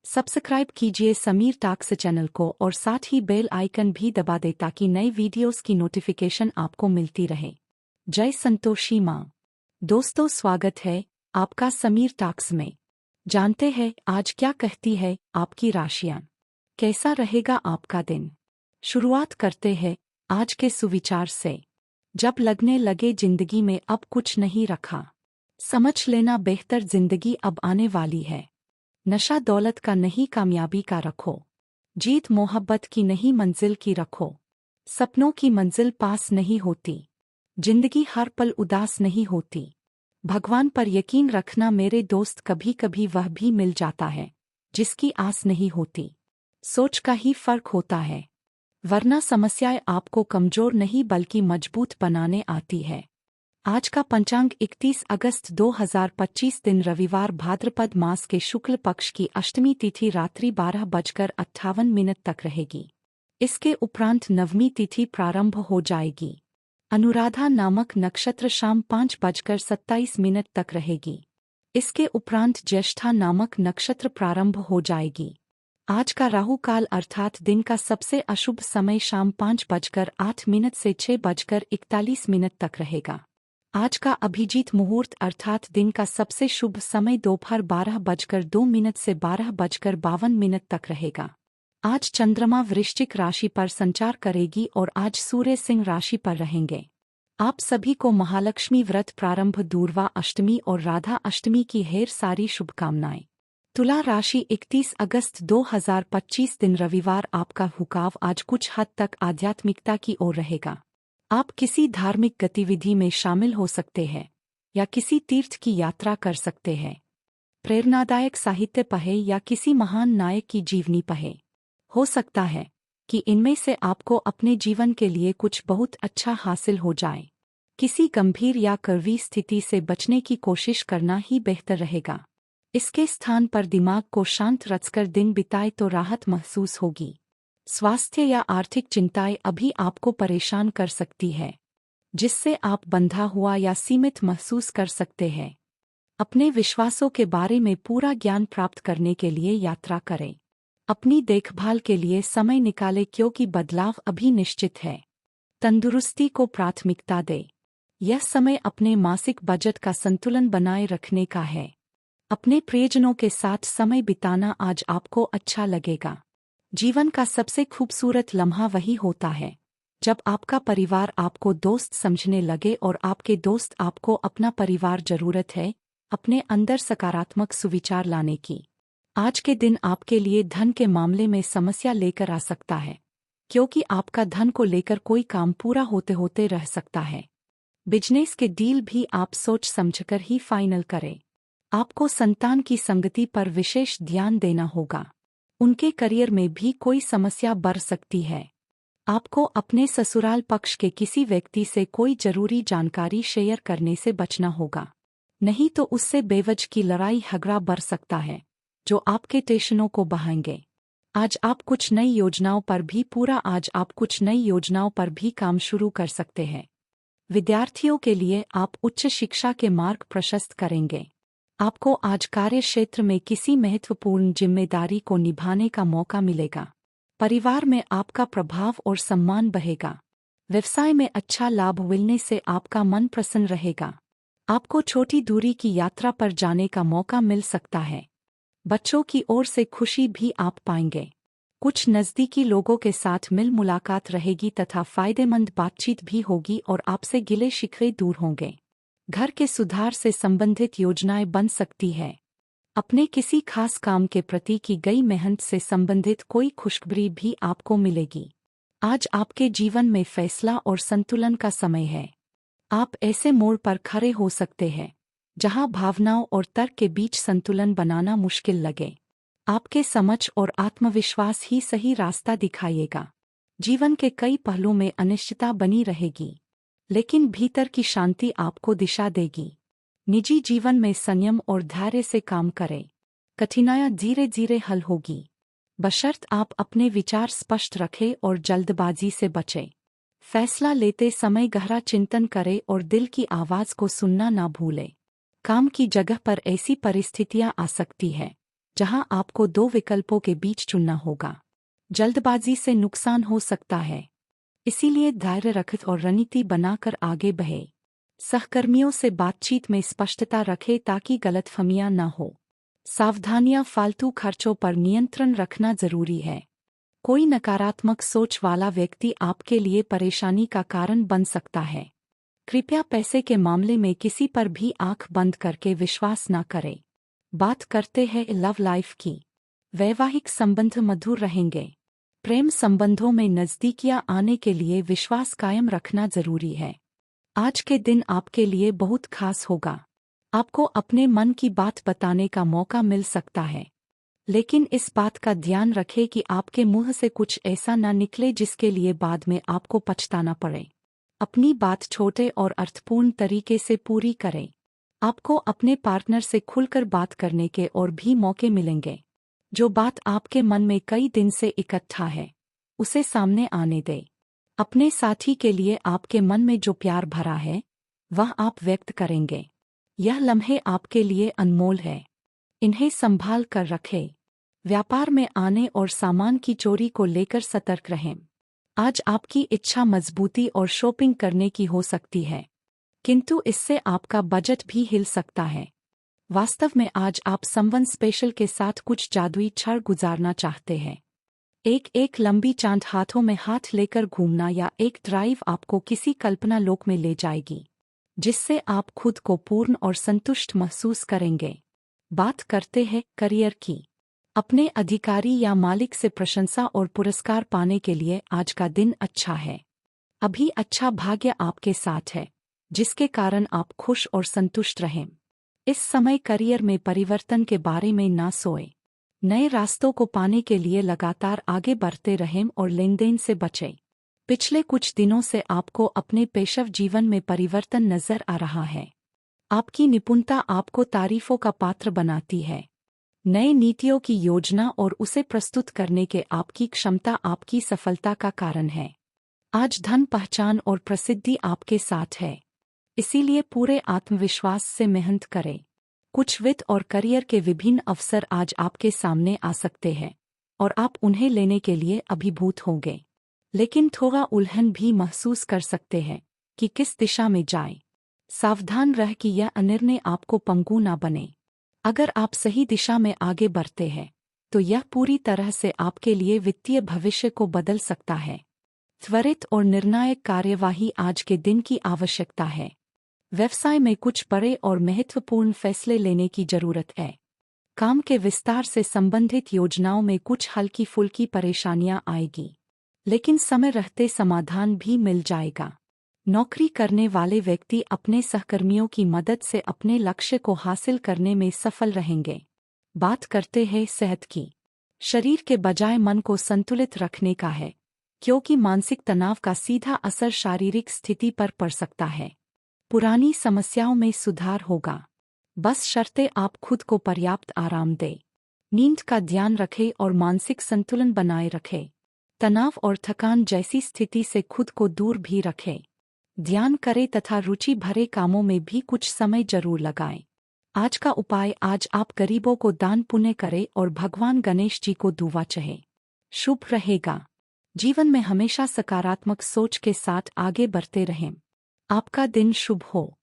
Subscribe कीजिए Sameer talks channel को और साथ ही बेल आइकन भी दबा दें ताकि नई वीडियोस की नोटिफिकेशन आपको मिलती रहे। जय संतोषी माँ। दोस्तों, स्वागत है आपका समीर टॉक्स में। जानते हैं आज क्या कहती है आपकी राशियां, कैसा रहेगा आपका दिन। शुरुआत करते हैं आज के सुविचार से। जब लगने लगे जिंदगी में अब कुछ नहीं रखा, समझ लेना बेहतर जिंदगी अब आने वाली है। नशा दौलत का नहीं, कामयाबी का रखो। जीत मोहब्बत की नहीं, मंजिल की रखो। सपनों की मंजिल पास नहीं होती, जिंदगी हर पल उदास नहीं होती। भगवान पर यकीन रखना मेरे दोस्त, कभी कभी वह भी मिल जाता है जिसकी आस नहीं होती। सोच का ही फर्क होता है, वरना समस्याएं आपको कमजोर नहीं बल्कि मजबूत बनाने आती है। आज का पंचांग 31 अगस्त 2025 दिन रविवार, भाद्रपद मास के शुक्ल पक्ष की अष्टमी तिथि रात्रि 12:58 तक रहेगी। इसके उपरांत नवमी तिथि प्रारंभ हो जाएगी। अनुराधा नामक नक्षत्र शाम 5:27 तक रहेगी। इसके उपरांत ज्येष्ठा नामक नक्षत्र प्रारंभ हो जाएगी। आज का राहु काल अर्थात दिन का सबसे अशुभ समय शाम 5:08 से 6:41 तक रहेगा। आज का अभिजीत मुहूर्त अर्थात दिन का सबसे शुभ समय दोपहर 12:02 से 12:52 तक रहेगा। आज चंद्रमा वृश्चिक राशि पर संचार करेगी और आज सूर्य सिंह राशि पर रहेंगे। आप सभी को महालक्ष्मी व्रत प्रारंभ, दूर्वा अष्टमी और राधा अष्टमी की ढेर सारी शुभकामनाएं। तुला राशि 31 अगस्त 2025 दिन रविवार, आपका झुकाव आज कुछ हद तक आध्यात्मिकता की ओर रहेगा। आप किसी धार्मिक गतिविधि में शामिल हो सकते हैं या किसी तीर्थ की यात्रा कर सकते हैं। प्रेरणादायक साहित्य पढ़े या किसी महान नायक की जीवनी पढ़े। हो सकता है कि इनमें से आपको अपने जीवन के लिए कुछ बहुत अच्छा हासिल हो जाए। किसी गंभीर या कड़वी स्थिति से बचने की कोशिश करना ही बेहतर रहेगा। इसके स्थान पर दिमाग को शांत रखकर दिन बिताए तो राहत महसूस होगी। स्वास्थ्य या आर्थिक चिंताएं अभी आपको परेशान कर सकती है, जिससे आप बंधा हुआ या सीमित महसूस कर सकते हैं। अपने विश्वासों के बारे में पूरा ज्ञान प्राप्त करने के लिए यात्रा करें। अपनी देखभाल के लिए समय निकालें क्योंकि बदलाव अभी निश्चित है। तंदुरुस्ती को प्राथमिकता दें। यह समय अपने मासिक बजट का संतुलन बनाए रखने का है। अपने प्रियजनों के साथ समय बिताना आज आपको अच्छा लगेगा। जीवन का सबसे खूबसूरत लम्हा वही होता है जब आपका परिवार आपको दोस्त समझने लगे और आपके दोस्त आपको अपना परिवार। जरूरत है अपने अंदर सकारात्मक सुविचार लाने की। आज के दिन आपके लिए धन के मामले में समस्या लेकर आ सकता है, क्योंकि आपका धन को लेकर कोई काम पूरा होते होते रह सकता है। बिजनेस के डील भी आप सोच समझकर ही फाइनल करें। आपको संतान की संगति पर विशेष ध्यान देना होगा। उनके करियर में भी कोई समस्या बढ़ सकती है। आपको अपने ससुराल पक्ष के किसी व्यक्ति से कोई जरूरी जानकारी शेयर करने से बचना होगा, नहीं तो उससे बेवजह की लड़ाई झगड़ा बढ़ सकता है जो आपके टेंशनों को बढ़ाएंगे। आज आप कुछ नई योजनाओं पर भी काम शुरू कर सकते हैं। विद्यार्थियों के लिए आप उच्च शिक्षा के मार्ग प्रशस्त करेंगे। आपको आज कार्य क्षेत्र में किसी महत्वपूर्ण जिम्मेदारी को निभाने का मौका मिलेगा। परिवार में आपका प्रभाव और सम्मान बढ़ेगा। व्यवसाय में अच्छा लाभ मिलने से आपका मन प्रसन्न रहेगा। आपको छोटी दूरी की यात्रा पर जाने का मौका मिल सकता है। बच्चों की ओर से खुशी भी आप पाएंगे। कुछ नज़दीकी लोगों के साथ मिल मुलाकात रहेगी तथा फायदेमंद बातचीत भी होगी और आपसे गिले शिकवे दूर होंगे। घर के सुधार से संबंधित योजनाएं बन सकती है। अपने किसी खास काम के प्रति की गई मेहनत से संबंधित कोई खुशखबरी भी आपको मिलेगी। आज आपके जीवन में फैसला और संतुलन का समय है। आप ऐसे मोड़ पर खड़े हो सकते हैं जहां भावनाओं और तर्क के बीच संतुलन बनाना मुश्किल लगे। आपके समझ और आत्मविश्वास ही सही रास्ता दिखाएगा। जीवन के कई पहलुओं में अनिश्चितता बनी रहेगी, लेकिन भीतर की शांति आपको दिशा देगी। निजी जीवन में संयम और धैर्य से काम करें। कठिनाइयां धीरे धीरे हल होगी, बशर्त आप अपने विचार स्पष्ट रखें और जल्दबाजी से बचें। फैसला लेते समय गहरा चिंतन करें और दिल की आवाज को सुनना ना भूलें। काम की जगह पर ऐसी परिस्थितियां आ सकती है जहां आपको दो विकल्पों के बीच चुनना होगा। जल्दबाजी से नुकसान हो सकता है, इसीलिए धैर्य रखें और रणनीति बनाकर आगे बढ़े। सहकर्मियों से बातचीत में स्पष्टता रखें ताकि गलतफहमियां न हो। सावधानियां, फालतू खर्चों पर नियंत्रण रखना जरूरी है। कोई नकारात्मक सोच वाला व्यक्ति आपके लिए परेशानी का कारण बन सकता है। कृपया पैसे के मामले में किसी पर भी आंख बंद करके विश्वास न करें। बात करते हैं लव लाइफ की। वैवाहिक संबंध मधुर रहेंगे। प्रेम संबंधों में नजदीकियां आने के लिए विश्वास कायम रखना जरूरी है। आज के दिन आपके लिए बहुत खास होगा। आपको अपने मन की बात बताने का मौका मिल सकता है, लेकिन इस बात का ध्यान रखें कि आपके मुंह से कुछ ऐसा न निकले जिसके लिए बाद में आपको पछताना पड़े। अपनी बात छोटे और अर्थपूर्ण तरीके से पूरी करें। आपको अपने पार्टनर से खुलकर बात करने के और भी मौके मिलेंगे। जो बात आपके मन में कई दिन से इकट्ठा है, उसे सामने आने दें। अपने साथी के लिए आपके मन में जो प्यार भरा है, वह आप व्यक्त करेंगे। यह लम्हे आपके लिए अनमोल है, इन्हें संभाल कर रखें। व्यापार में आने और सामान की चोरी को लेकर सतर्क रहें। आज आपकी इच्छा मजबूती और शॉपिंग करने की हो सकती है, किंतु इससे आपका बजट भी हिल सकता है। वास्तव में आज आप समवन स्पेशल के साथ कुछ जादुई क्षण गुजारना चाहते हैं। एक लंबी चांद हाथों में हाथ लेकर घूमना या एक ड्राइव आपको किसी कल्पना लोक में ले जाएगी, जिससे आप खुद को पूर्ण और संतुष्ट महसूस करेंगे। बात करते हैं करियर की। अपने अधिकारी या मालिक से प्रशंसा और पुरस्कार पाने के लिए आज का दिन अच्छा है। अभी अच्छा भाग्य आपके साथ है, जिसके कारण आप खुश और संतुष्ट रहें। इस समय करियर में परिवर्तन के बारे में ना सोएं। नए रास्तों को पाने के लिए लगातार आगे बढ़ते रहें और लेनदेन से बचें। पिछले कुछ दिनों से आपको अपने पेशेवर जीवन में परिवर्तन नजर आ रहा है। आपकी निपुणता आपको तारीफों का पात्र बनाती है। नई नीतियों की योजना और उसे प्रस्तुत करने के आपकी क्षमता आपकी सफलता का कारण है। आज धन, पहचान और प्रसिद्धि आपके साथ है, इसीलिए पूरे आत्मविश्वास से मेहनत करें। कुछ वित्त और करियर के विभिन्न अवसर आज आपके सामने आ सकते हैं और आप उन्हें लेने के लिए अभिभूत होंगे, लेकिन थोड़ा उलझन भी महसूस कर सकते हैं कि किस दिशा में जाएं। सावधान रह कि यह निर्णय आपको पंगु ना बने। अगर आप सही दिशा में आगे बढ़ते हैं, तो यह पूरी तरह से आपके लिए वित्तीय भविष्य को बदल सकता है। त्वरित और निर्णायक कार्यवाही आज के दिन की आवश्यकता है। व्यवसाय में कुछ बड़े और महत्वपूर्ण फैसले लेने की जरूरत है। काम के विस्तार से संबंधित योजनाओं में कुछ हल्की फुल्की परेशानियां आएगी, लेकिन समय रहते समाधान भी मिल जाएगा। नौकरी करने वाले व्यक्ति अपने सहकर्मियों की मदद से अपने लक्ष्य को हासिल करने में सफल रहेंगे। बात करते हैं सेहत की। शरीर के बजाय मन को संतुलित रखने का है, क्योंकि मानसिक तनाव का सीधा असर शारीरिक स्थिति पर पड़ सकता है। पुरानी समस्याओं में सुधार होगा, बस शर्ते आप खुद को पर्याप्त आराम दें। नींद का ध्यान रखें और मानसिक संतुलन बनाए रखें। तनाव और थकान जैसी स्थिति से खुद को दूर भी रखें। ध्यान करें तथा रुचि भरे कामों में भी कुछ समय जरूर लगाएं। आज का उपाय, आज आप गरीबों को दान पुण्य करें और भगवान गणेश जी को दुआ चाहें। शुभ रहेगा। जीवन में हमेशा सकारात्मक सोच के साथ आगे बढ़ते रहें। आपका दिन शुभ हो।